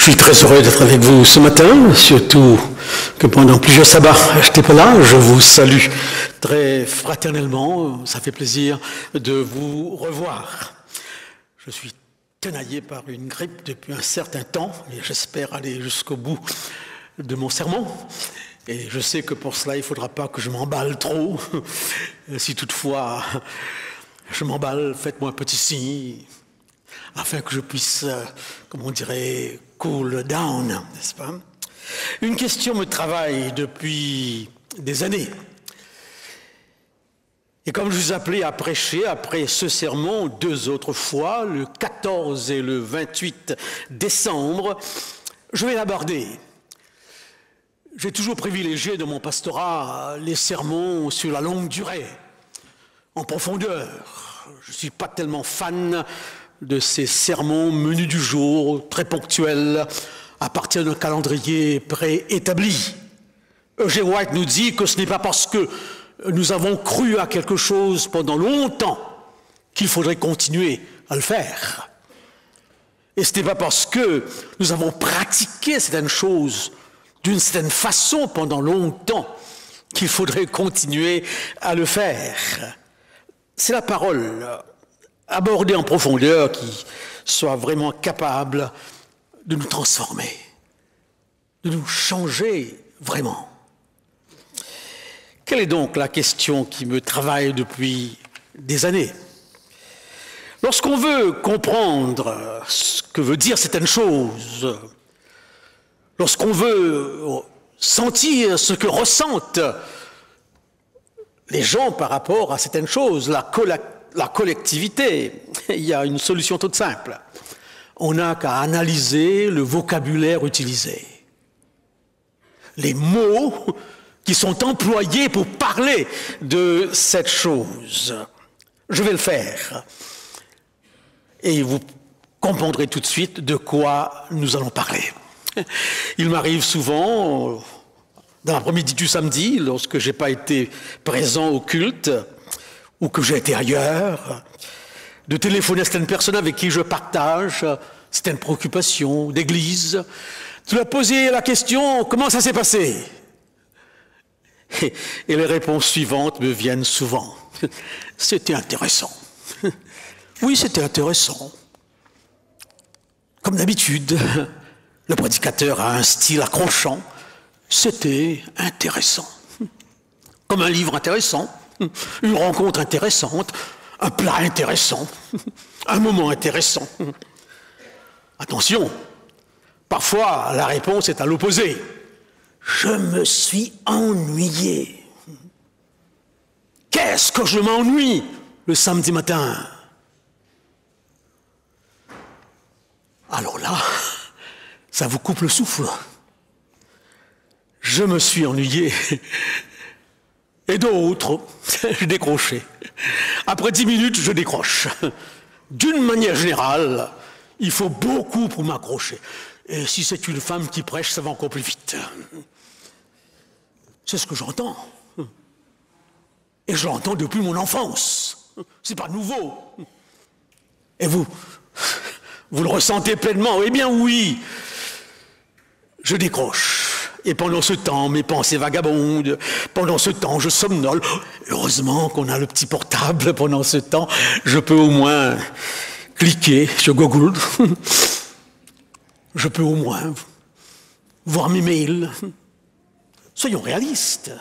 Je suis très heureux d'être avec vous ce matin, surtout que pendant plusieurs sabbats, je n'étais pas là. Je vous salue très fraternellement. Ça fait plaisir de vous revoir. Je suis tenaillé par une grippe depuis un certain temps et j'espère aller jusqu'au bout de mon sermon. Et je sais que pour cela, il ne faudra pas que je m'emballe trop. Si toutefois je m'emballe, faites-moi un petit signe afin que je puisse, comme on dirait, cool down, n'est-ce pas? Une question me travaille depuis des années. Et comme je vous appelais à prêcher après ce sermon 2 autres fois, le 14 et le 28 décembre, je vais l'aborder. J'ai toujours privilégié dans mon pastorat les sermons sur la longue durée, en profondeur. Je ne suis pas tellement fan de ces sermons menus du jour, très ponctuels, à partir d'un calendrier préétabli. Eugene White nous dit que ce n'est pas parce que nous avons cru à quelque chose pendant longtemps qu'il faudrait continuer à le faire. Et ce n'est pas parce que nous avons pratiqué certaines choses d'une certaine façon pendant longtemps qu'il faudrait continuer à le faire. C'est la parole abordée en profondeur qui soit vraiment capable de nous transformer, de nous changer vraiment. Quelle est donc la question qui me travaille depuis des années? Lorsqu'on veut comprendre ce que veut dire certaines choses, lorsqu'on veut sentir ce que ressentent les gens par rapport à certaines choses, la collectivité, il y a une solution toute simple. On n'a qu'à analyser le vocabulaire utilisé. Les mots qui sont employés pour parler de cette chose. Je vais le faire. Et vous comprendrez tout de suite de quoi nous allons parler. Il m'arrive souvent, dans l'après-midi du samedi, lorsque je n'ai pas été présent au culte, ou que j'ai été ailleurs, de téléphoner à certaines personnes avec qui je partage certaines préoccupations d'église, de leur poser la question « Comment ça s'est passé ?» Et les réponses suivantes me viennent souvent. « C'était intéressant. » Oui, c'était intéressant. Comme d'habitude, le prédicateur a un style accrochant. C'était intéressant. Comme un livre intéressant, une rencontre intéressante, un plat intéressant, un moment intéressant. Attention, parfois la réponse est à l'opposé. Je me suis ennuyé. Qu'est-ce que je m'ennuie le samedi matin? Alors là, ça vous coupe le souffle. Je me suis ennuyé. Et d'autres, j'ai décroché. Après 10 minutes, je décroche. D'une manière générale, il faut beaucoup pour m'accrocher. Et si c'est une femme qui prêche, ça va encore plus vite. C'est ce que j'entends. Et je l'entends depuis mon enfance. C'est pas nouveau. Et vous le ressentez pleinement? Eh bien oui, je décroche. Et pendant ce temps, mes pensées vagabondent. Pendant ce temps, je somnole. Heureusement qu'on a le petit portable. Pendant ce temps, je peux au moins cliquer sur Google. Je peux au moins voir mes mails. Soyons réalistes.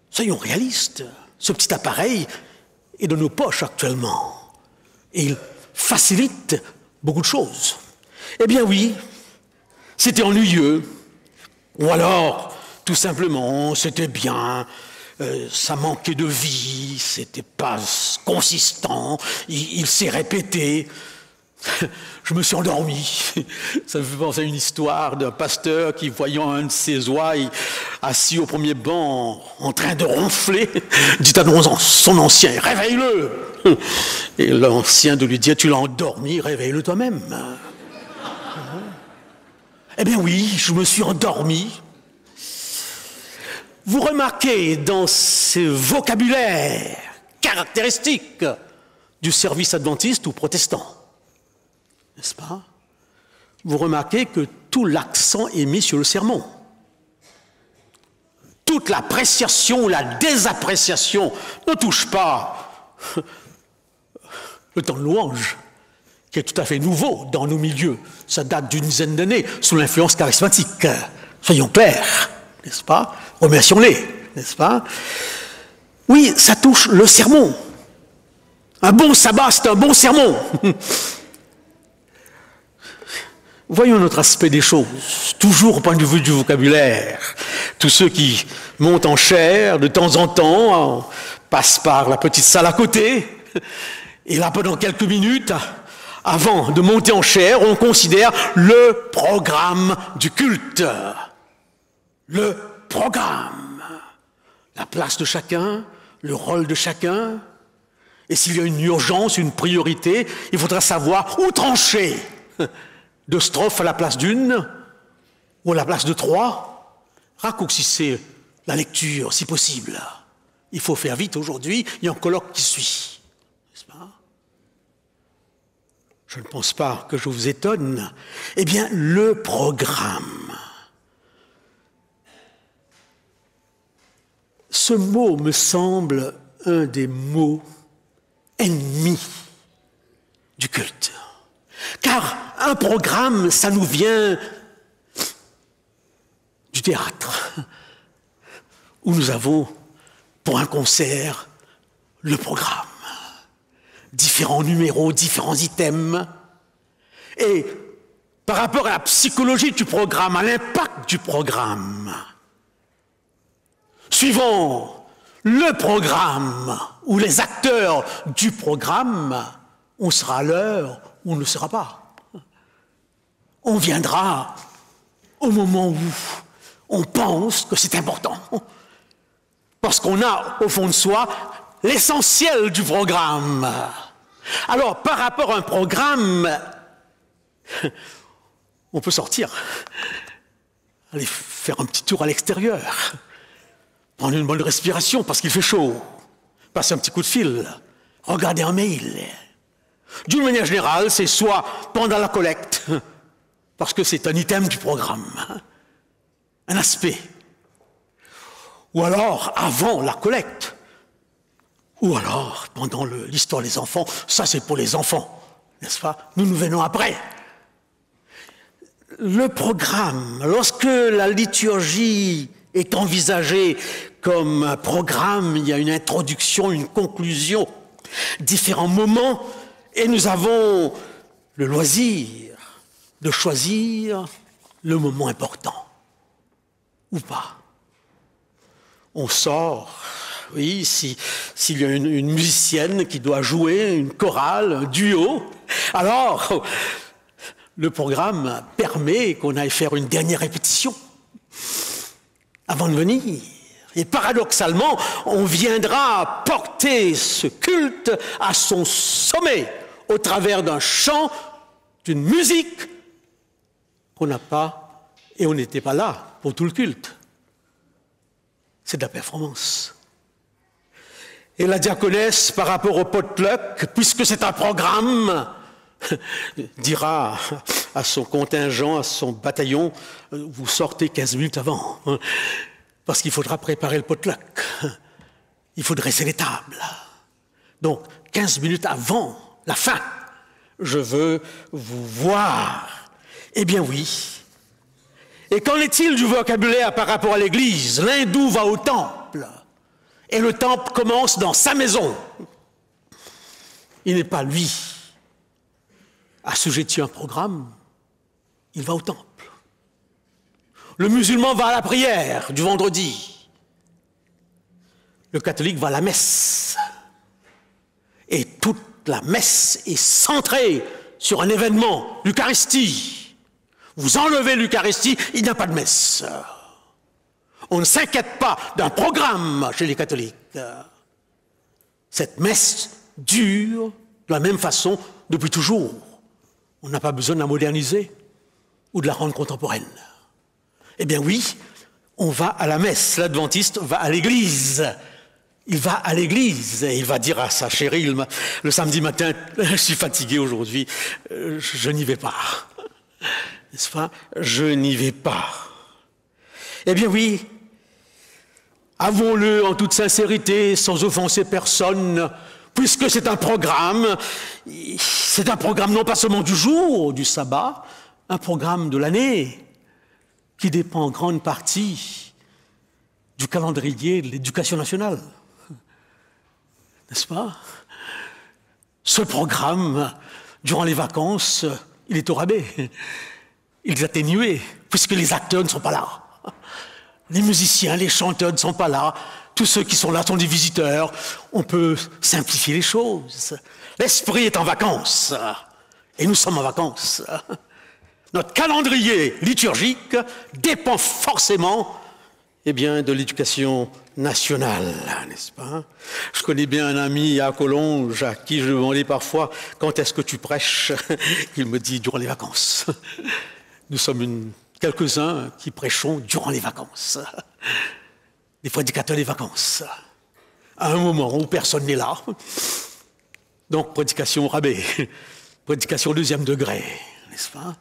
Soyons réalistes. Ce petit appareil est dans nos poches actuellement. Et il facilite beaucoup de choses. Eh bien oui, c'était ennuyeux. Ou alors, tout simplement, c'était bien, ça manquait de vie, c'était pas consistant, il s'est répété. Je me suis endormi. Ça me fait penser à une histoire d'un pasteur qui, voyant un de ses ouailles assis au premier banc, en train de ronfler, dit à son ancien, « Réveille-le !» Et l'ancien de lui dire, « Tu l'as endormi, réveille-le toi-même. » Eh bien oui, je me suis endormi. Vous remarquez dans ce vocabulaire caractéristique du service adventiste ou protestant, n'est-ce pas? vous remarquez que tout l'accent est mis sur le sermon. Toute l'appréciation ou la désappréciation ne touche pas le temps de louange, qui est tout à fait nouveau dans nos milieux. Ça date d'une dizaine d'années, sous l'influence charismatique. Soyons clairs, n'est-ce pas? Remercions-les, n'est-ce pas? Oui, ça touche le sermon. Un bon sabbat, c'est un bon sermon. Voyons notre aspect des choses, toujours au point de vue du vocabulaire. Tous ceux qui montent en chair, de temps en temps, passent par la petite salle à côté, et là, pendant quelques minutes, avant de monter en chair, on considère le programme du culte. Le programme. La place de chacun, le rôle de chacun. Et s'il y a une urgence, une priorité, il faudra savoir où trancher. 2 strophes à la place d'une, ou à la place de 3. Raccourcissez la lecture, si possible. Il faut faire vite aujourd'hui, il y a un colloque qui suit. N'est-ce pas? Je ne pense pas que je vous étonne. Eh bien, le programme. Ce mot me semble un des mots ennemis du culte. Car un programme, ça nous vient du théâtre, où nous avons, pour un concert, le programme. Différents numéros, différents items. Et par rapport à la psychologie du programme, à l'impact du programme, suivant le programme ou les acteurs du programme, on sera à l'heure ou on ne le sera pas. On viendra au moment où on pense que c'est important. Parce qu'on a au fond de soi l'essentiel du programme. Alors, par rapport à un programme, on peut sortir, aller faire un petit tour à l'extérieur, prendre une bonne respiration parce qu'il fait chaud, passer un petit coup de fil, regarder un mail. D'une manière générale, c'est soit pendant la collecte, parce que c'est un item du programme, un aspect, ou alors avant la collecte, ou alors pendant l'histoire des enfants, ça c'est pour les enfants, n'est-ce pas? Nous venons après. Le programme, lorsque la liturgie est envisagée comme un programme, il y a une introduction, une conclusion, différents moments, et nous avons le loisir de choisir le moment important, ou pas. On sort, oui, s'il y a une musicienne qui doit jouer, une chorale, un duo, alors le programme permet qu'on aille faire une dernière répétition avant de venir. Et paradoxalement, on viendra porter ce culte à son sommet au travers d'un chant, d'une musique qu'on n'a pas, et on n'était pas là pour tout le culte. C'est de la performance. Et la diaconesse, par rapport au potluck, puisque c'est un programme, dira à son contingent, à son bataillon, vous sortez 15 minutes avant, parce qu'il faudra préparer le potluck. Il faut dresser les tables. Donc, 15 minutes avant la fin, je veux vous voir. Eh bien oui. Et qu'en est-il du vocabulaire par rapport à l'Église? L'hindou va au temple, et le temple commence dans sa maison. Il n'est pas, lui, assujetti à un programme, il va au temple. Le musulman va à la prière du vendredi. Le catholique va à la messe. Et toute la messe est centrée sur un événement, l'Eucharistie. Vous enlevez l'Eucharistie, il n'y a pas de messe. On ne s'inquiète pas d'un programme chez les catholiques. Cette messe dure de la même façon depuis toujours. On n'a pas besoin de la moderniser ou de la rendre contemporaine. Eh bien oui, on va à la messe. L'adventiste va à l'église. Il va à l'église et il va dire à sa chérie le samedi matin, je suis fatigué aujourd'hui, je n'y vais pas. n'est-ce pas? Je n'y vais pas. Eh bien oui, avouons-le en toute sincérité, sans offenser personne, puisque c'est un programme non pas seulement du jour, du sabbat, un programme de l'année, qui dépend en grande partie du calendrier de l'éducation nationale. N'est-ce pas? Ce programme, durant les vacances, il est au rabais, il est atténué, puisque les acteurs ne sont pas là. Les musiciens, les chanteurs ne sont pas là. Tous ceux qui sont là sont des visiteurs. On peut simplifier les choses. L'esprit est en vacances. Et nous sommes en vacances. Notre calendrier liturgique dépend forcément de l'éducation nationale, n'est-ce pas? Je connais bien un ami à Collonges à qui je demandais parfois « Quand est-ce que tu prêches ?» Il me dit « Durant les vacances ». Nous sommes quelques-uns qui prêchons durant les vacances. Des prédicateurs des vacances. À un moment où personne n'est là. Donc, prédication au rabais. Prédication au deuxième degré, n'est-ce pas?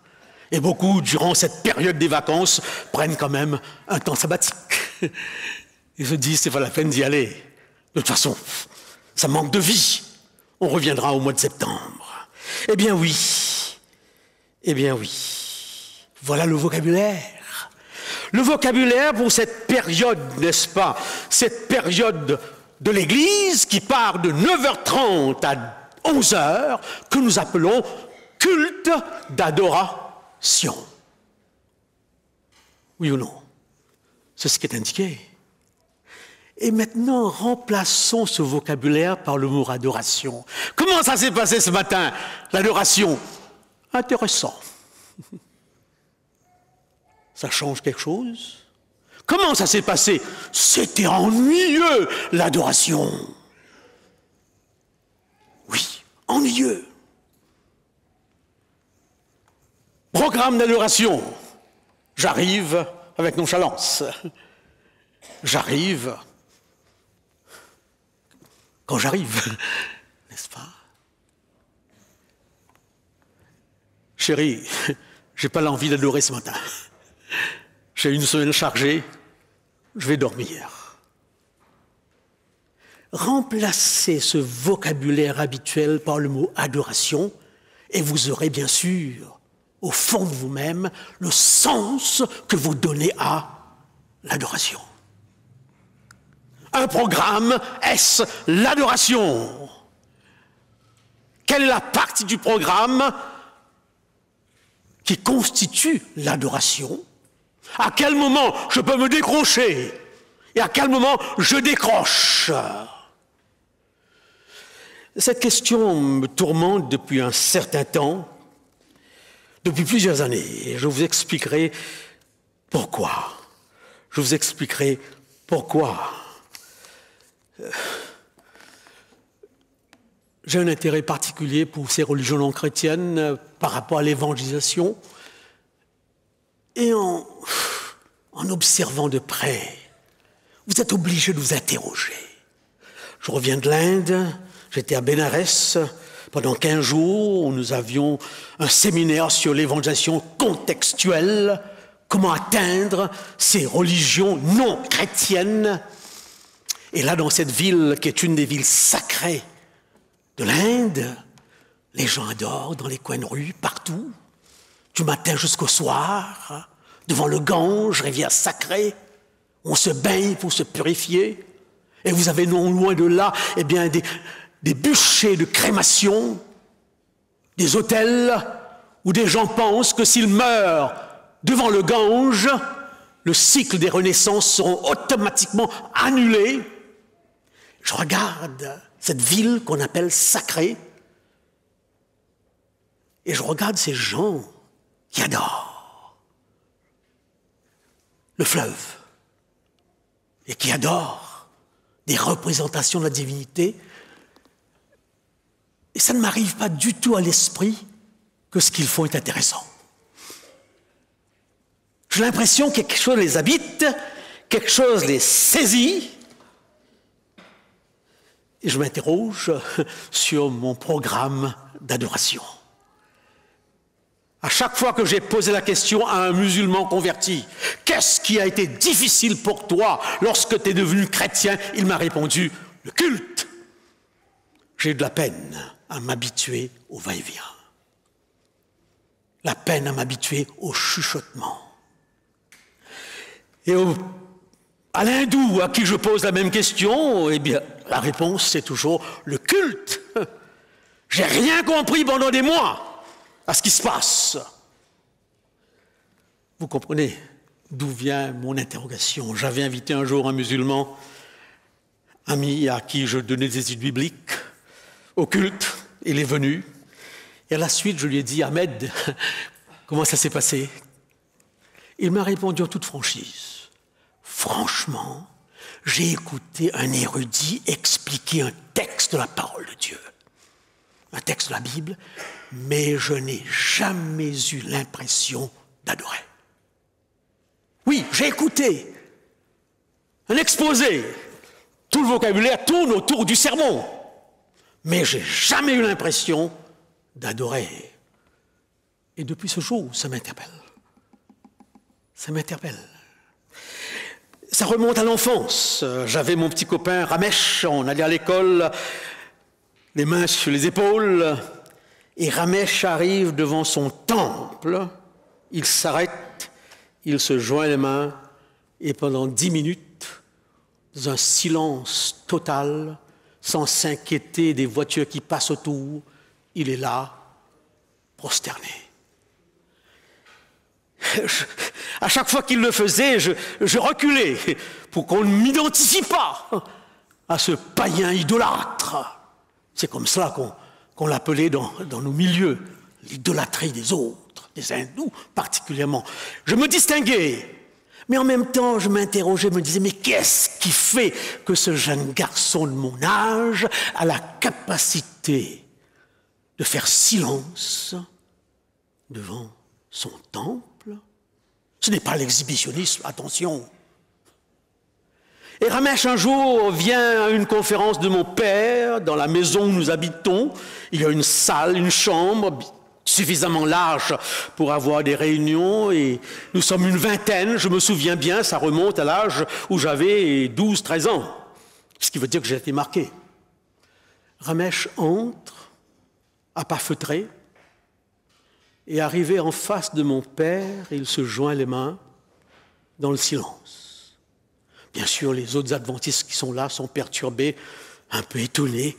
Et beaucoup, durant cette période des vacances, prennent quand même un temps sabbatique. Ils se disent, c'est pas la peine d'y aller. De toute façon, ça manque de vie. On reviendra au mois de septembre. Eh bien oui. Voilà le vocabulaire. Le vocabulaire pour cette période, n'est-ce pas? Cette période de l'Église qui part de 9h30 à 11h, que nous appelons culte d'adoration. Oui ou non? C'est ce qui est indiqué. Et maintenant, remplaçons ce vocabulaire par le mot adoration. Comment ça s'est passé ce matin, l'adoration? Intéressant. Ça change quelque chose? Comment ça s'est passé? C'était ennuyeux, l'adoration. Oui, ennuyeux. Programme d'adoration. J'arrive avec nonchalance. J'arrive quand j'arrive, n'est-ce pas? Chérie, j'ai pas l'envie d'adorer ce matin. J'ai une semaine chargée, je vais dormir. Remplacez ce vocabulaire habituel par le mot adoration et vous aurez bien sûr, au fond de vous-même, le sens que vous donnez à l'adoration. Un programme, est-ce l'adoration? Quelle est la partie du programme qui constitue l'adoration? À quel moment je peux me décrocher? Et à quel moment je décroche? Cette question me tourmente depuis un certain temps, depuis plusieurs années. Et je vous expliquerai pourquoi. Je vous expliquerai pourquoi. J'ai un intérêt particulier pour ces religions non chrétiennes par rapport à l'évangélisation. Et en observant de près, vous êtes obligé de vous interroger. Je reviens de l'Inde, j'étais à Bénarès pendant 15 jours où nous avions un séminaire sur l'évangélisation contextuelle, comment atteindre ces religions non chrétiennes. Et là, dans cette ville qui est une des villes sacrées de l'Inde, les gens adorent dans les coins de rue, partout, du matin jusqu'au soir, devant le Gange, rivière sacrée, on se baigne pour se purifier. Et vous avez non loin de là, des bûchers de crémation, des autels où des gens pensent que s'ils meurent devant le Gange, le cycle des renaissances seront automatiquement annulés. Je regarde cette ville qu'on appelle sacrée et je regarde ces gens qui adorent le fleuve et qui adorent des représentations de la divinité. Et ça ne m'arrive pas du tout à l'esprit que ce qu'ils font est intéressant. J'ai l'impression que quelque chose les habite, quelque chose les saisit. Et je m'interroge sur mon programme d'adoration. À chaque fois que j'ai posé la question à un musulman converti, qu'est-ce qui a été difficile pour toi lorsque tu es devenu chrétien? Il m'a répondu, le culte. J'ai eu de la peine à m'habituer au va-et-vient. La peine à m'habituer au chuchotement. Et à l'hindou à qui je pose la même question, eh bien, la réponse c'est toujours le culte. J'ai rien compris pendant des mois à ce qui se passe. Vous comprenez d'où vient mon interrogation. J'avais invité un jour un musulman, ami à qui je donnais des études bibliques, au culte. Il est venu. Et à la suite, je lui ai dit, Ahmed, comment ça s'est passé? Il m'a répondu en toute franchise. Franchement, j'ai écouté un érudit expliquer un texte de la parole de Dieu, un texte de la Bible, mais je n'ai jamais eu l'impression d'adorer. Oui, j'ai écouté un exposé. Tout le vocabulaire tourne autour du sermon, mais je n'ai jamais eu l'impression d'adorer. Et depuis ce jour, ça m'interpelle. Ça m'interpelle. Ça remonte à l'enfance. J'avais mon petit copain Ramesh, on allait à l'école, les mains sur les épaules, et Ramesh arrive devant son temple, il s'arrête, il se joint les mains, et pendant 10 minutes, dans un silence total, sans s'inquiéter des voitures qui passent autour, il est là, prosterné. À chaque fois qu'il le faisait, je reculais pour qu'on ne m'identifie pas à ce païen idolâtre. C'est comme ça qu'on l'appelait dans nos milieux, l'idolâtrie des autres, des hindous particulièrement. Je me distinguais, mais en même temps, je m'interrogeais, me disais, mais qu'est-ce qui fait que ce jeune garçon de mon âge a la capacité de faire silence devant son temple? Ce n'est pas l'exhibitionnisme, attention. Et Ramesh, un jour, vient à une conférence de mon père, dans la maison où nous habitons. Il y a une salle, une chambre suffisamment large pour avoir des réunions, et nous sommes une vingtaine, je me souviens bien, ça remonte à l'âge où j'avais 12-13 ans, ce qui veut dire que j'ai été marqué. Ramesh entre, à pas feutré, et arrivé en face de mon père, il se joint les mains dans le silence. Bien sûr, les autres adventistes qui sont là sont perturbés, un peu étonnés.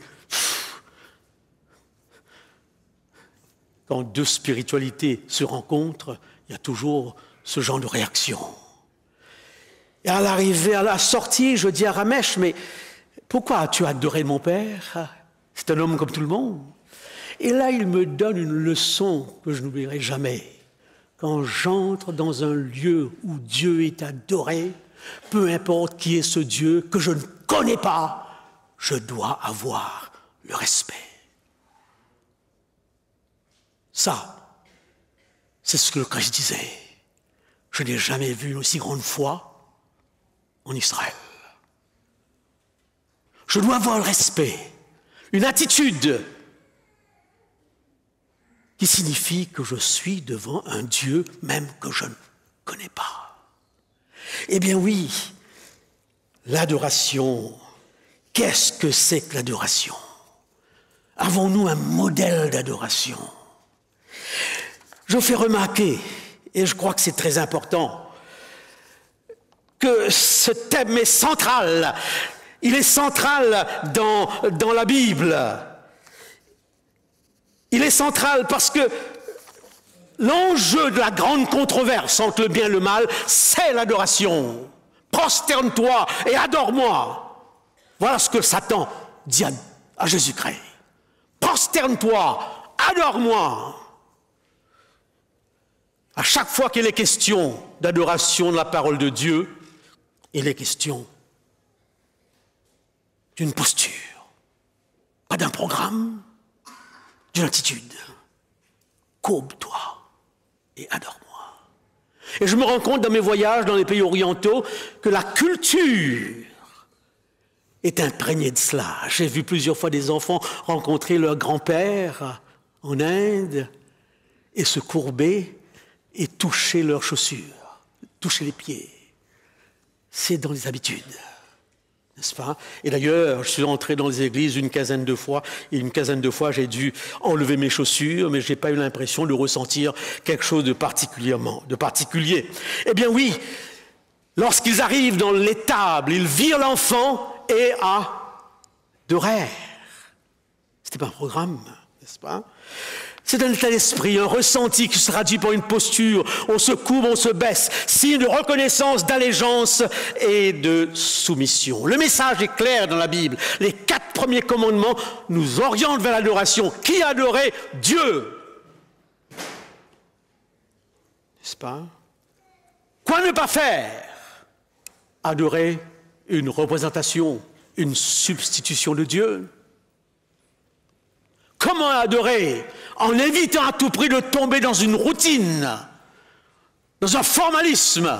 Quand deux spiritualités se rencontrent, il y a toujours ce genre de réaction. Et à l'arrivée, à la sortie, je dis à Ramesh, mais pourquoi as-tu adoré mon père? C'est un homme comme tout le monde. Et là, il me donne une leçon que je n'oublierai jamais. Quand j'entre dans un lieu où Dieu est adoré, peu importe qui est ce Dieu que je ne connais pas, je dois avoir le respect. Ça, c'est ce que le Christ disait. Je n'ai jamais vu une aussi grande foi en Israël. Je dois avoir le respect, une attitude qui signifie que je suis devant un Dieu même que je ne connais pas. Eh bien oui, l'adoration, qu'est-ce que c'est que l'adoration? Avons-nous un modèle d'adoration? Je fais remarquer, et je crois que c'est très important, que ce thème est central. Il est central dans la Bible. Il est central parce que l'enjeu de la grande controverse entre le bien et le mal, c'est l'adoration. Prosterne-toi et adore-moi. Voilà ce que Satan dit à Jésus-Christ. Prosterne-toi, adore-moi. À chaque fois qu'il est question d'adoration de la parole de Dieu, il est question d'une posture, pas d'un programme, d'une attitude. Courbe-toi et adore-moi. Et je me rends compte dans mes voyages dans les pays orientaux que la culture est imprégnée de cela. J'ai vu plusieurs fois des enfants rencontrer leur grand-père en Inde et se courber et toucher leurs chaussures, toucher les pieds. C'est dans les habitudes, n'est-ce pas? Et d'ailleurs, je suis entré dans les églises une quinzaine de fois, et une quinzaine de fois, j'ai dû enlever mes chaussures, mais je n'ai pas eu l'impression de ressentir quelque chose de particulier. Eh bien oui, lorsqu'ils arrivent dans l'étable, ils virent l'enfant et adorèrent. Ce n'était pas un programme, n'est-ce pas? C'est un état d'esprit, un ressenti qui se traduit par une posture. On se courbe, on se baisse. Signe de reconnaissance, d'allégeance et de soumission. Le message est clair dans la Bible. Les 4 premiers commandements nous orientent vers l'adoration. Qui adorait Dieu? N'est-ce pas? Quoi ne pas faire? Adorer une représentation, une substitution de Dieu. Comment adorer? En évitant à tout prix de tomber dans une routine, dans un formalisme.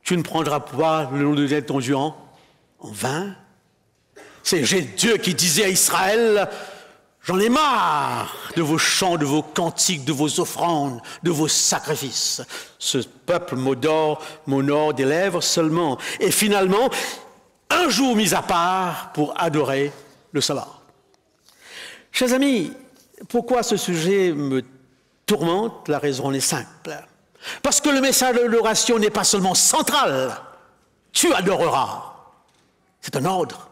Tu ne prendras pas le nom de ton Dieu en vain. C'est Dieu qui disait à Israël, j'en ai marre de vos chants, de vos cantiques, de vos offrandes, de vos sacrifices. Ce peuple m'honore des lèvres seulement. Et finalement, un jour mis à part pour adorer le sabbat. Chers amis, pourquoi ce sujet me tourmente? La raison est simple. Parce que le message de l'adoration n'est pas seulement central. Tu adoreras. C'est un ordre,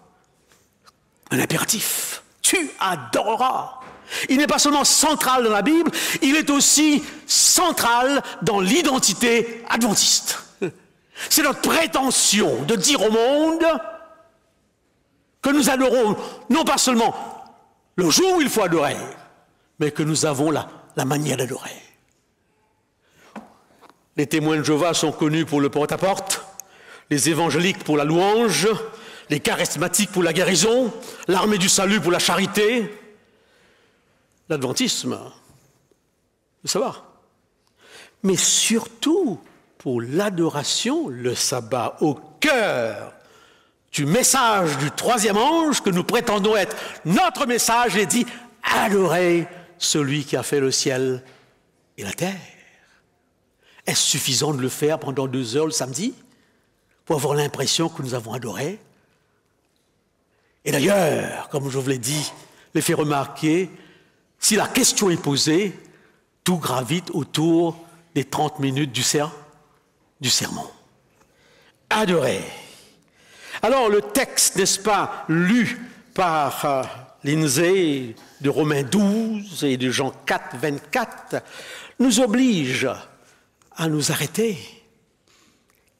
un impératif. Tu adoreras. Il n'est pas seulement central dans la Bible, il est aussi central dans l'identité adventiste. C'est notre prétention de dire au monde que nous adorons non pas seulement le jour où il faut adorer, mais que nous avons la manière d'adorer. Les témoins de Jéhovah sont connus pour le porte-à-porte, les évangéliques pour la louange, les charismatiques pour la guérison, l'armée du salut pour la charité, l'adventisme, le sabbat. Mais surtout pour l'adoration, le sabbat au cœur du message du 3e ange que nous prétendons être notre message, il est dit « Adorez celui qui a fait le ciel et la terre ». Est-ce suffisant de le faire pendant 2 heures le samedi pour avoir l'impression que nous avons adoré? Et d'ailleurs, comme je vous l'ai dit, l'ai fait remarquer, si la question est posée, tout gravite autour des 30 minutes du sermon. Adorer. Alors le texte, n'est-ce pas, lu par Lindsay de Romains 12 et de Jean 4, 24, nous oblige à nous arrêter.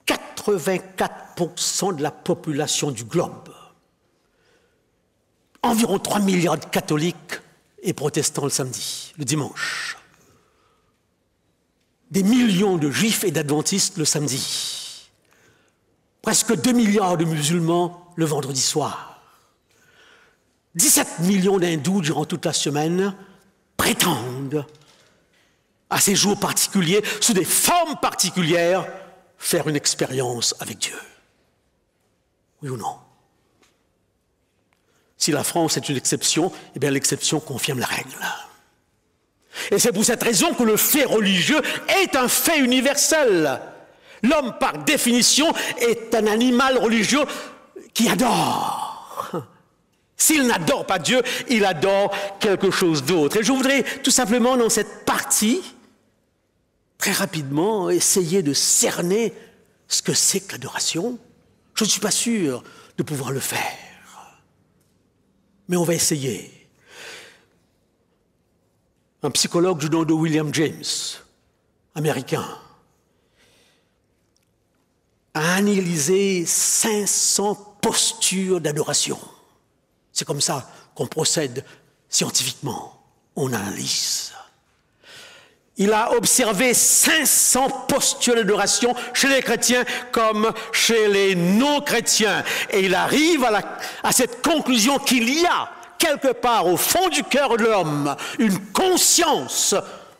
84% de la population du globe, environ 3 milliards de catholiques et protestants le samedi, le dimanche, des millions de juifs et d'adventistes le samedi, presque 2 milliards de musulmans le vendredi soir, 17 millions d'hindous durant toute la semaine prétendent à ces jours particuliers, sous des formes particulières, faire une expérience avec Dieu. Oui ou non? Si la France est une exception, eh bien l'exception confirme la règle. Et c'est pour cette raison que le fait religieux est un fait universel. L'homme, par définition, est un animal religieux qui adore. S'il n'adore pas Dieu, il adore quelque chose d'autre. Et je voudrais tout simplement, dans cette partie, très rapidement, essayer de cerner ce que c'est que l'adoration. Je ne suis pas sûr de pouvoir le faire. Mais on va essayer. Un psychologue du nom de William James, américain, a analysé 500 postures d'adoration. C'est comme ça qu'on procède scientifiquement. On analyse. Il a observé 500 postures d'adoration chez les chrétiens comme chez les non-chrétiens. Et il arrive à cette conclusion qu'il y a, quelque part au fond du cœur de l'homme, une conscience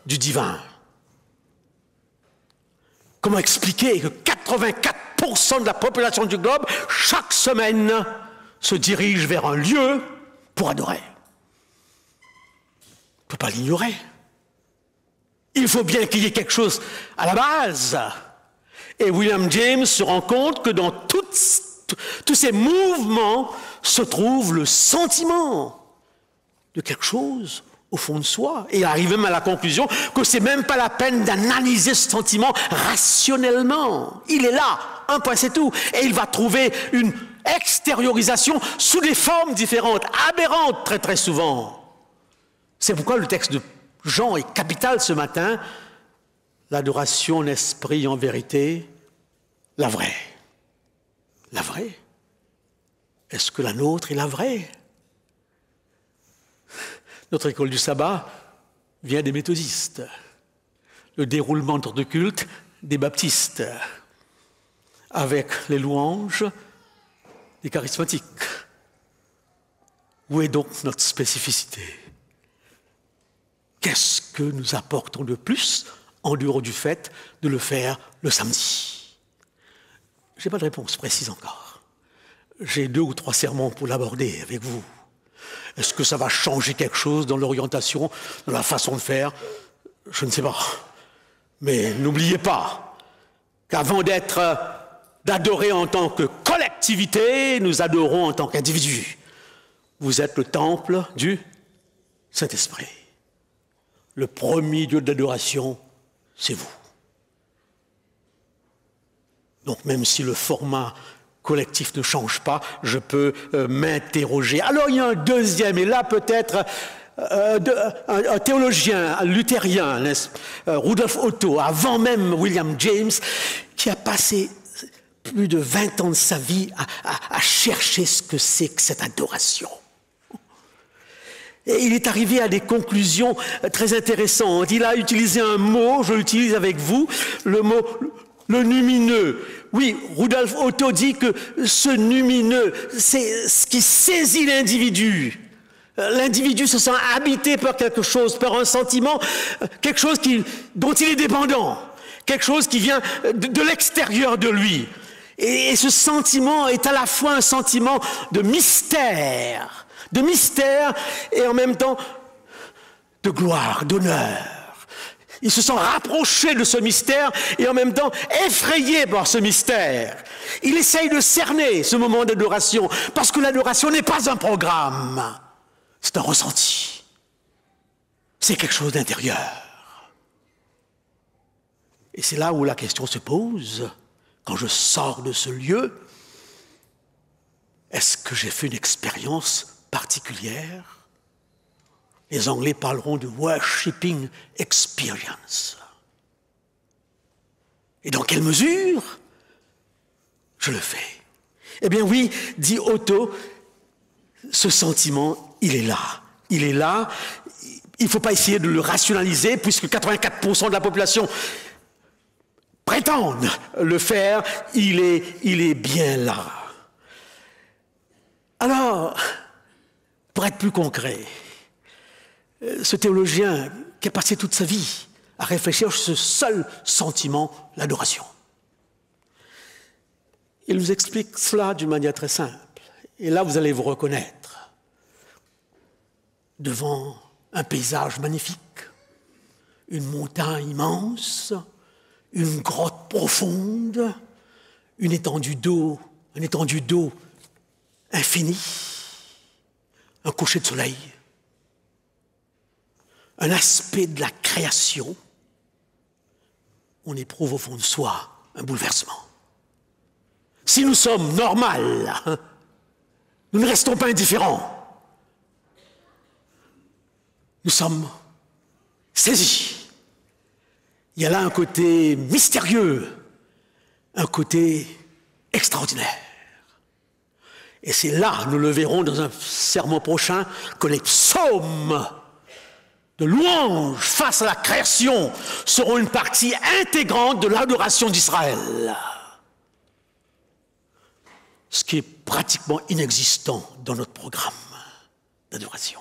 du divin. Comment expliquer que 84% de la population du globe, chaque semaine, se dirige vers un lieu pour adorer? On ne peut pas l'ignorer. Il faut bien qu'il y ait quelque chose à la base. Et William James se rend compte que dans tous ces mouvements se trouve le sentiment de quelque chose au fond de soi. Et il arrive même à la conclusion que c'est même pas la peine d'analyser ce sentiment rationnellement. Il est là, un point c'est tout. Et il va trouver une extériorisation sous des formes différentes, aberrantes très très souvent. C'est pourquoi le texte de Jean est capital ce matin. L'adoration en esprit, en vérité, la vraie. La vraie. Est-ce que la nôtre est la vraie? Notre école du sabbat vient des méthodistes. Le déroulement de culte des baptistes. Avec les louanges des charismatiques. Où est donc notre spécificité? Qu'est-ce que nous apportons de plus en dehors du fait de le faire le samedi? Je n'ai pas de réponse précise encore. J'ai 2 ou 3 sermons pour l'aborder avec vous. Est-ce que ça va changer quelque chose dans l'orientation, dans la façon de faire? Je ne sais pas. Mais n'oubliez pas qu'avant d'adorer en tant que collectivité, nous adorons en tant qu'individus. Vous êtes le temple du Saint-Esprit. Le premier Dieu d'adoration, c'est vous. Donc même si le format collectif ne change pas, je peux m'interroger. Alors il y a un deuxième, et là peut-être un théologien, un luthérien, Rudolf Otto, avant même William James, qui a passé plus de 20 ans de sa vie à chercher ce que c'est que cette adoration. Et il est arrivé à des conclusions très intéressantes. Il a utilisé un mot, je l'utilise avec vous, le mot le numineux. Oui, Rudolf Otto dit que ce numineux, c'est ce qui saisit l'individu. L'individu se sent habité par quelque chose, par un sentiment, quelque chose dont il est dépendant, quelque chose qui vient de l'extérieur de lui. Et ce sentiment est à la fois un sentiment de mystère et en même temps de gloire, d'honneur. Il se sent rapproché de ce mystère et en même temps effrayé par ce mystère. Il essaye de cerner ce moment d'adoration parce que l'adoration n'est pas un programme, c'est un ressenti. C'est quelque chose d'intérieur. Et c'est là où la question se pose, quand je sors de ce lieu, est-ce que j'ai fait une expérience particulière? Les Anglais parleront de worshiping experience. Et dans quelle mesure je le fais? Eh bien oui, dit Otto, ce sentiment, il est là. Il est là. Il ne faut pas essayer de le rationaliser, puisque 84% de la population prétendent le faire. Il est bien là. Alors, pour être plus concret, ce théologien qui a passé toute sa vie à réfléchir sur ce seul sentiment, l'adoration. Il nous explique cela d'une manière très simple. Et là, vous allez vous reconnaître devant un paysage magnifique, une montagne immense, une grotte profonde, une étendue d'eau infinie, un coucher de soleil, un aspect de la création, on éprouve au fond de soi un bouleversement. Si nous sommes normaux, nous ne restons pas indifférents. Nous sommes saisis. Il y a là un côté mystérieux, un côté extraordinaire. Et c'est là, nous le verrons dans un sermon prochain, que les psaumes de louange face à la création seront une partie intégrante de l'adoration d'Israël. Ce qui est pratiquement inexistant dans notre programme d'adoration.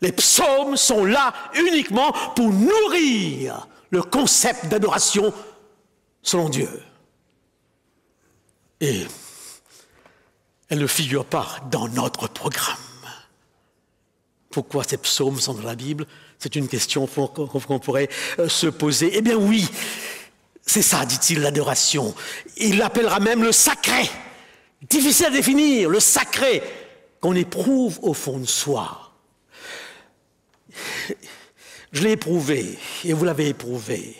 Les psaumes sont là uniquement pour nourrir le concept d'adoration selon Dieu. Et elle ne figure pas dans notre programme. Pourquoi ces psaumes sont dans la Bible? C'est une question qu'on pourrait se poser. Eh bien oui, c'est ça, dit-il, l'adoration. Il l'appellera même le sacré. Difficile à définir, le sacré qu'on éprouve au fond de soi. Je l'ai éprouvé, et vous l'avez éprouvé,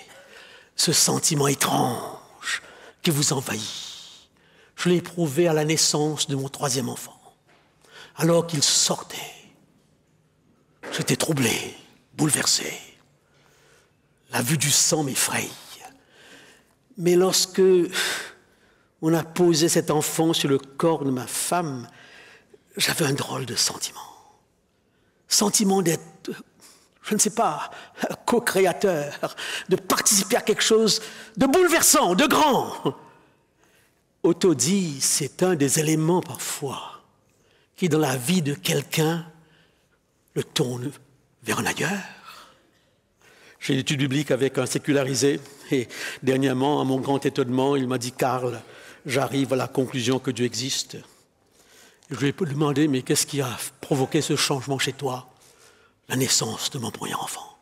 ce sentiment étrange qui vous envahit. Je l'ai éprouvé à la naissance de mon 3e enfant, alors qu'il sortait. J'étais troublé, bouleversé. La vue du sang m'effraie. Mais lorsque on a posé cet enfant sur le corps de ma femme, j'avais un drôle de sentiment. Sentiment d'être, je ne sais pas, co-créateur, de participer à quelque chose de bouleversant, de grand. Autodie, c'est un des éléments parfois qui, dans la vie de quelqu'un, le tourne vers un ailleurs. J'ai une étude biblique avec un sécularisé et dernièrement, à mon grand étonnement, il m'a dit « Karl, j'arrive à la conclusion que Dieu existe. » Je lui ai demandé « Mais qu'est-ce qui a provoqué ce changement chez toi ?» La naissance de mon premier enfant.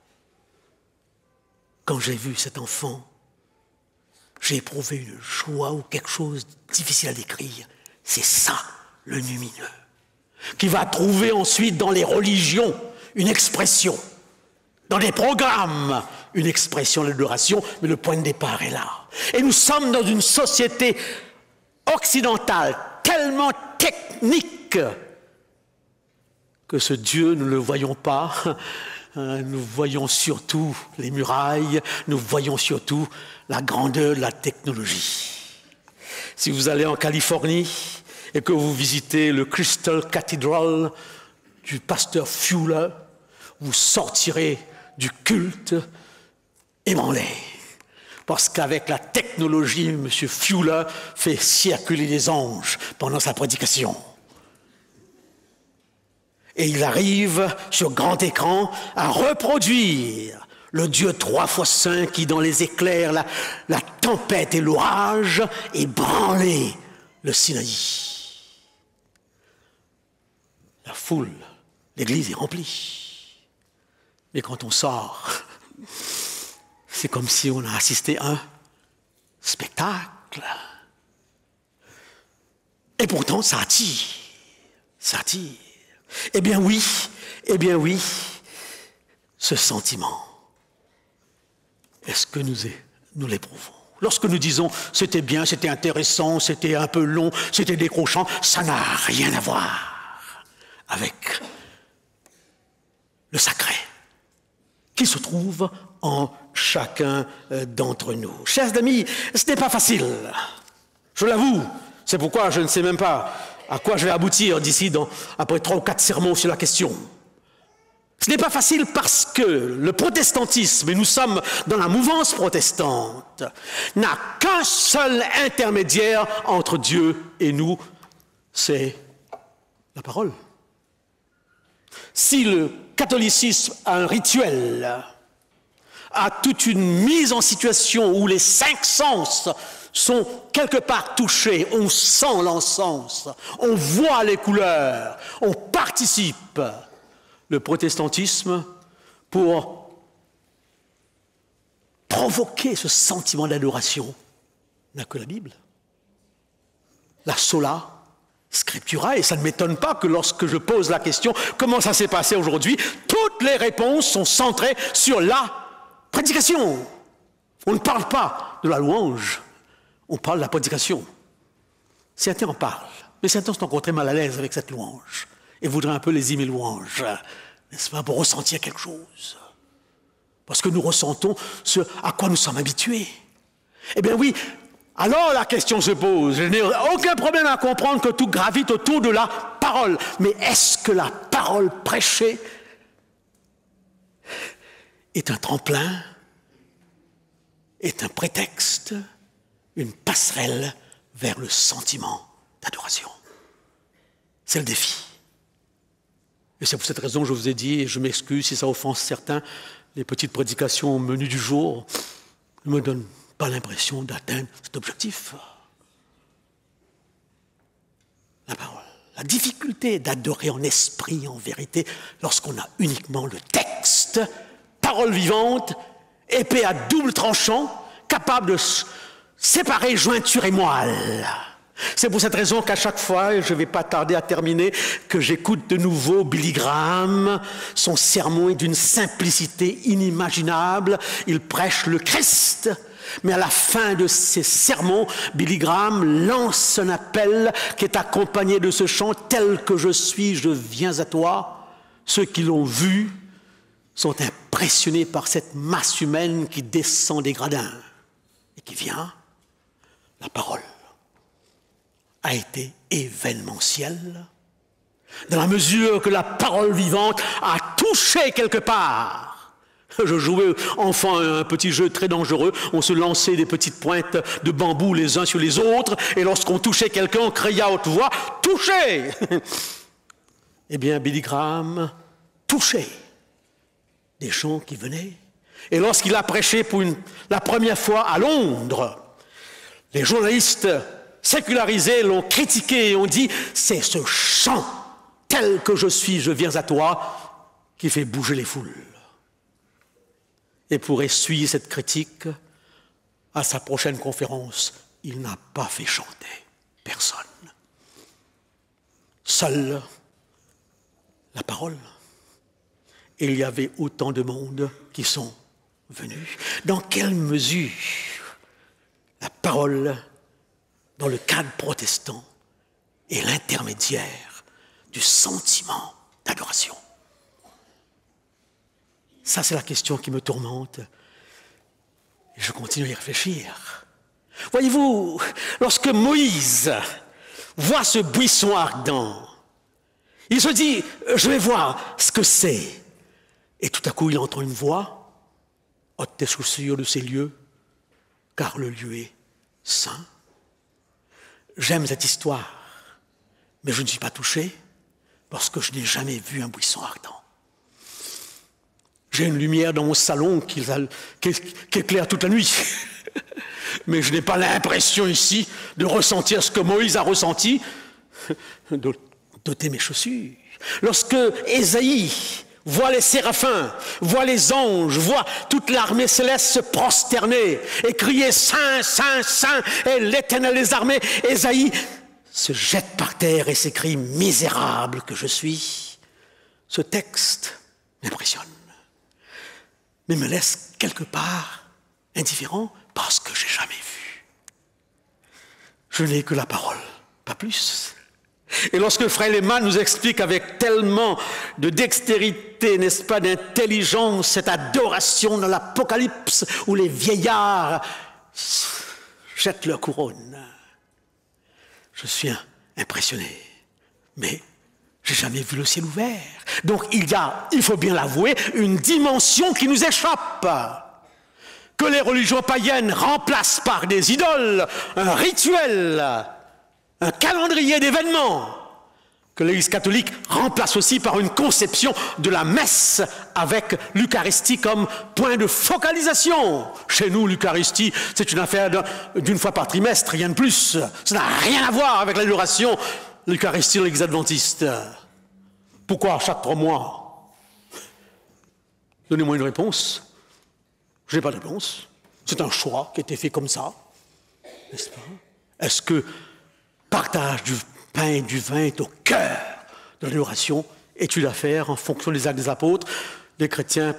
Quand j'ai vu cet enfant, j'ai éprouvé une joie ou quelque chose de difficile à décrire. C'est ça, le lumineux, qui va trouver ensuite dans les religions une expression, dans les programmes une expression de l'adoration, mais le point de départ est là. Et nous sommes dans une société occidentale tellement technique que ce Dieu, nous ne le voyons pas. Nous voyons surtout les murailles, nous voyons surtout la grandeur de la technologie. Si vous allez en Californie et que vous visitez le Crystal Cathedral du pasteur Fuller, vous sortirez du culte ébranlé. Parce qu'avec la technologie, M. Fuller fait circuler les anges pendant sa prédication. Et il arrive sur grand écran à reproduire le Dieu 3 fois saint qui, dans les éclairs, la tempête et l'orage, ébranlé le Sinaï. La foule, l'église est remplie. Mais quand on sort, c'est comme si on a assisté à un spectacle. Et pourtant, ça attire. Ça attire. Eh bien oui, ce sentiment, est-ce que nous l'éprouvons? Lorsque nous disons « c'était bien, c'était intéressant, c'était un peu long, c'était décrochant », ça n'a rien à voir avec le sacré qui se trouve en chacun d'entre nous. Chers amis, ce n'est pas facile, je l'avoue, c'est pourquoi je ne sais même pas à quoi je vais aboutir d'ici après 3 ou 4 sermons sur la question. Ce n'est pas facile parce que le protestantisme, et nous sommes dans la mouvance protestante, n'a qu'un seul intermédiaire entre Dieu et nous, c'est la parole. Si le catholicisme a un rituel, a toute une mise en situation où les 5 sens sont quelque part touchés, on sent l'encens, on voit les couleurs, on participe. Le protestantisme, pour provoquer ce sentiment d'adoration, n'a que la Bible. La sola scriptura, et ça ne m'étonne pas que lorsque je pose la question « Comment ça s'est passé aujourd'hui ?», toutes les réponses sont centrées sur la prédication. On ne parle pas de la louange. On parle de la prédication. Certains en parlent, mais certains sont encore très mal à l'aise avec cette louange et voudraient un peu les aimer louanges, n'est-ce pas, pour ressentir quelque chose. Parce que nous ressentons ce à quoi nous sommes habitués. Eh bien oui, alors la question se pose. Je n'ai aucun problème à comprendre que tout gravite autour de la parole. Mais est-ce que la parole prêchée est un tremplin, est un prétexte, une passerelle vers le sentiment d'adoration? C'est le défi. Et c'est pour cette raison que je vous ai dit, et je m'excuse si ça offense certains, les petites prédications au menu du jour ne me donnent pas l'impression d'atteindre cet objectif. La parole, la difficulté d'adorer en esprit, en vérité, lorsqu'on a uniquement le texte, parole vivante, épée à double tranchant, capable de séparer jointure et moelle. C'est pour cette raison qu'à chaque fois, et je ne vais pas tarder à terminer, que j'écoute de nouveau Billy Graham. Son sermon est d'une simplicité inimaginable. Il prêche le Christ. Mais à la fin de ses sermons, Billy Graham lance un appel qui est accompagné de ce chant « Tel que je suis, je viens à toi ». Ceux qui l'ont vu sont impressionnés par cette masse humaine qui descend des gradins et qui vient. La parole a été événementielle, dans la mesure que la parole vivante a touché quelque part. Je jouais enfant un petit jeu très dangereux, on se lançait des petites pointes de bambou les uns sur les autres, et lorsqu'on touchait quelqu'un, on criait à haute voix « Touchez !» Eh bien, Billy Graham touchait des gens qui venaient, et lorsqu'il a prêché pour la première fois à Londres, les journalistes sécularisés l'ont critiqué et ont dit « C'est ce chant, tel que je suis, je viens à toi », qui fait bouger les foules. Et pour essuyer cette critique, à sa prochaine conférence, il n'a pas fait chanter personne. Seule la parole. Et il y avait autant de monde qui sont venus. Dans quelle mesure la parole, dans le cadre protestant, est l'intermédiaire du sentiment d'adoration? Ça, c'est la question qui me tourmente. Et je continue à y réfléchir. Voyez-vous, lorsque Moïse voit ce buisson ardent, il se dit, je vais voir ce que c'est. Et tout à coup, il entend une voix, ôte tes chaussures de ces lieux, car le lieu est saint. J'aime cette histoire, mais je ne suis pas touché parce que je n'ai jamais vu un buisson ardent. J'ai une lumière dans mon salon qui éclaire toute la nuit. Mais je n'ai pas l'impression ici de ressentir ce que Moïse a ressenti, d'ôter mes chaussures. Lorsque Ésaïe voit les séraphins, voit les anges, voit toute l'armée céleste se prosterner et crier « Saint, Saint, Saint » et l'Éternel des armées, Ésaïe se jette par terre et s'écrie « Misérable que je suis ». Ce texte m'impressionne, mais me laisse quelque part indifférent parce que je n'ai jamais vu. Je n'ai que la parole, pas plus. Et lorsque Frère Lehmann nous explique avec tellement de dextérité, n'est-ce pas, d'intelligence, cette adoration dans l'Apocalypse où les vieillards jettent leur couronne, je suis impressionné, mais je n'ai jamais vu le ciel ouvert. Donc il faut bien l'avouer, une dimension qui nous échappe, que les religions païennes remplacent par des idoles, un rituel, un calendrier d'événements, que l'Église catholique remplace aussi par une conception de la messe avec l'Eucharistie comme point de focalisation. Chez nous, l'Eucharistie, c'est une affaire d'une fois par trimestre, rien de plus. Ça n'a rien à voir avec l'adoration, l'Eucharistie de l'Église adventiste. Pourquoi chaque 3 mois? Donnez-moi une réponse. Je n'ai pas de réponse. C'est un choix qui a été fait comme ça, n'est-ce pas? Est-ce que partage du pain et du vin est au cœur de l'adoration? Est-il à faire en fonction des actes des apôtres? Les chrétiens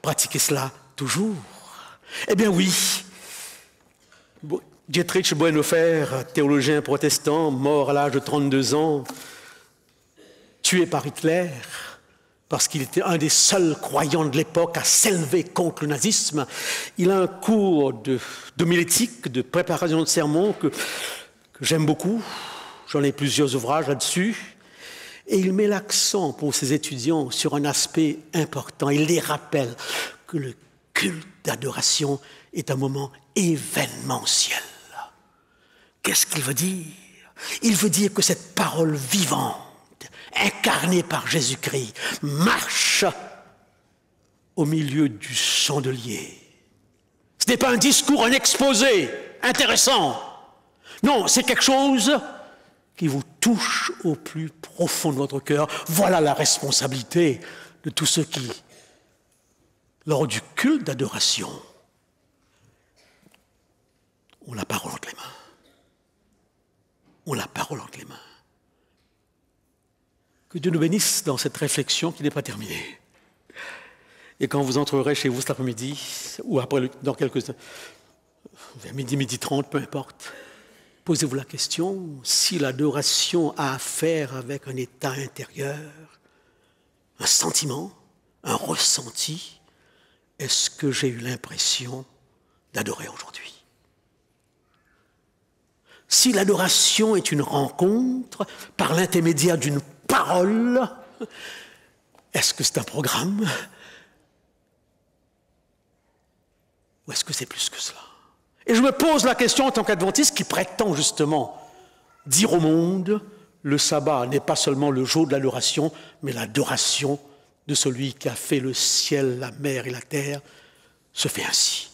pratiquaient cela toujours. Eh bien oui. Dietrich Bonhoeffer, théologien protestant, mort à l'âge de 32 ans, tué par Hitler, parce qu'il était un des seuls croyants de l'époque à s'élever contre le nazisme. Il a un cours d'homilétique, de préparation de sermon que j'aime beaucoup. J'en ai plusieurs ouvrages là-dessus. Et il met l'accent pour ses étudiants sur un aspect important. Il les rappelle que le culte d'adoration est un moment événementiel. Qu'est-ce qu'il veut dire? Il veut dire que cette parole vivante, incarnée par Jésus-Christ, marche au milieu du chandelier. Ce n'est pas un discours, un exposé intéressant. Non, c'est quelque chose qui vous touche au plus profond de votre cœur. Voilà la responsabilité de tous ceux qui, lors du culte d'adoration, ont la parole entre les mains. Ont la parole entre les mains. Que Dieu nous bénisse dans cette réflexion qui n'est pas terminée. Et quand vous entrerez chez vous cet après-midi, ou après, dans quelques heures, vers midi 30, peu importe, posez-vous la question, si l'adoration a à faire avec un état intérieur, un sentiment, un ressenti, est-ce que j'ai eu l'impression d'adorer aujourd'hui? Si l'adoration est une rencontre par l'intermédiaire d'une parole, est-ce que c'est un programme? Ou est-ce que c'est plus que cela? Et je me pose la question en tant qu'adventiste qui prétend justement dire au monde, le sabbat n'est pas seulement le jour de l'adoration, mais l'adoration de celui qui a fait le ciel, la mer et la terre, se fait ainsi.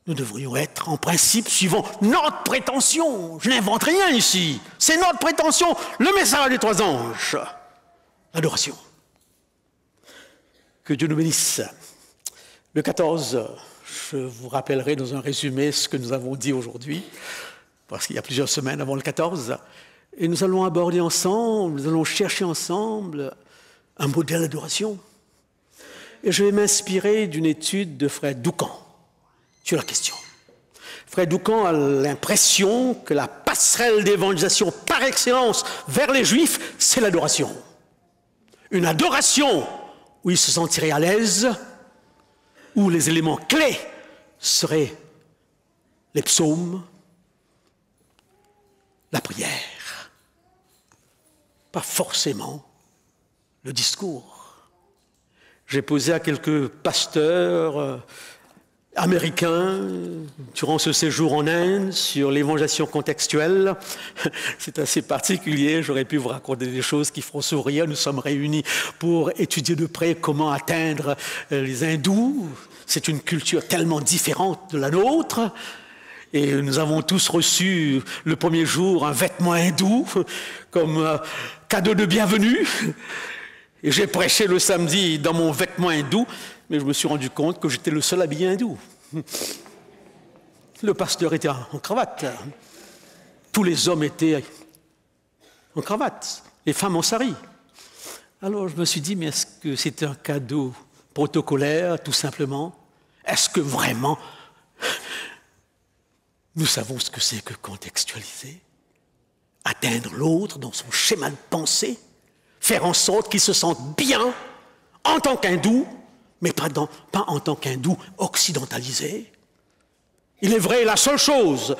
Nous devrions être, en principe, suivant notre prétention. Je n'invente rien ici. C'est notre prétention. Le message des 3 anges. L'adoration. Que Dieu nous bénisse. Le 14, je vous rappellerai dans un résumé ce que nous avons dit aujourd'hui, parce qu'il y a plusieurs semaines avant le 14. Et nous allons aborder ensemble, nous allons chercher ensemble un modèle d'adoration. Et je vais m'inspirer d'une étude de Frère Doucan sur la question. Frère Doucan a l'impression que la passerelle d'évangélisation par excellence vers les Juifs, c'est l'adoration. Une adoration où ils se sentiraient à l'aise, où les éléments clés seraient les psaumes, la prière, pas forcément le discours. J'ai posé à quelques pasteurs américain, durant ce séjour en Inde, sur l'évangélisation contextuelle. C'est assez particulier, j'aurais pu vous raconter des choses qui feront sourire. Nous sommes réunis pour étudier de près comment atteindre les hindous. C'est une culture tellement différente de la nôtre. Et nous avons tous reçu le premier jour un vêtement hindou comme cadeau de bienvenue. Et j'ai prêché le samedi dans mon vêtement hindou, mais je me suis rendu compte que j'étais le seul habillé hindou. Le pasteur était en cravate. Tous les hommes étaient en cravate. Les femmes en sari. Alors je me suis dit, mais est-ce que c'était un cadeau protocolaire, tout simplement? Est-ce que vraiment nous savons ce que c'est que contextualiser? Atteindre l'autre dans son schéma de pensée? Faire en sorte qu'il se sente bien en tant qu'hindou, mais pas en tant qu'hindou occidentalisé. Il est vrai, la seule chose,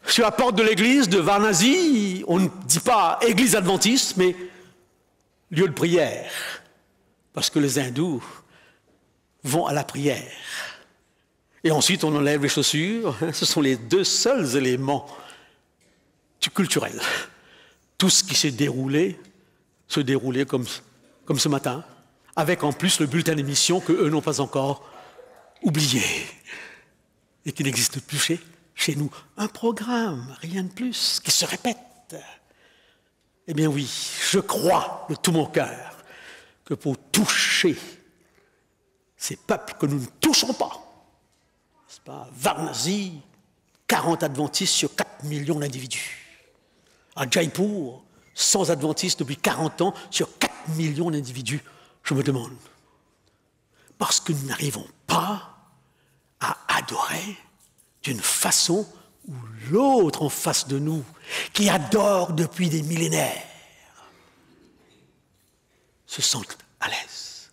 sur la porte de l'église de Varanasi, on ne dit pas église adventiste, mais lieu de prière, parce que les hindous vont à la prière. Et ensuite, on enlève les chaussures. Ce sont les 2 seuls éléments culturels. Tout ce qui s'est déroulé se déroulait comme ce matin, avec en plus le bulletin d'émission qu'eux n'ont pas encore oublié et qui n'existe plus chez nous. Un programme, rien de plus, qui se répète. Eh bien oui, je crois de tout mon cœur que pour toucher ces peuples que nous ne touchons pas, n'est-ce pas, Varanasi, 40 adventistes sur 4 millions d'individus. À Jaipur, 100 adventistes depuis 40 ans sur 4 millions d'individus. Je me demande, parce que nous n'arrivons pas à adorer d'une façon ou l'autre en face de nous, qui adore depuis des millénaires, se sentent à l'aise.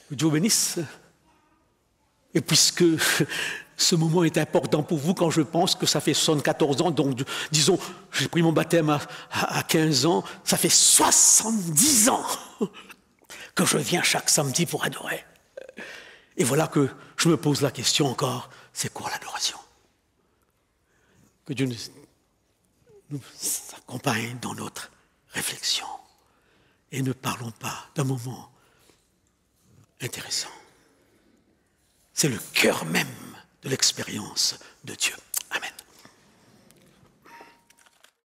Que Dieu vous bénisse. Et puisque ce moment est important pour vous, quand je pense que ça fait 74 ans, donc disons, j'ai pris mon baptême à 15 ans, ça fait 70 ans que je viens chaque samedi pour adorer. Et voilà que je me pose la question encore, c'est quoi l'adoration? Que Dieu nous accompagne dans notre réflexion. Et ne parlons pas d'un moment intéressant. C'est le cœur même de l'expérience de Dieu.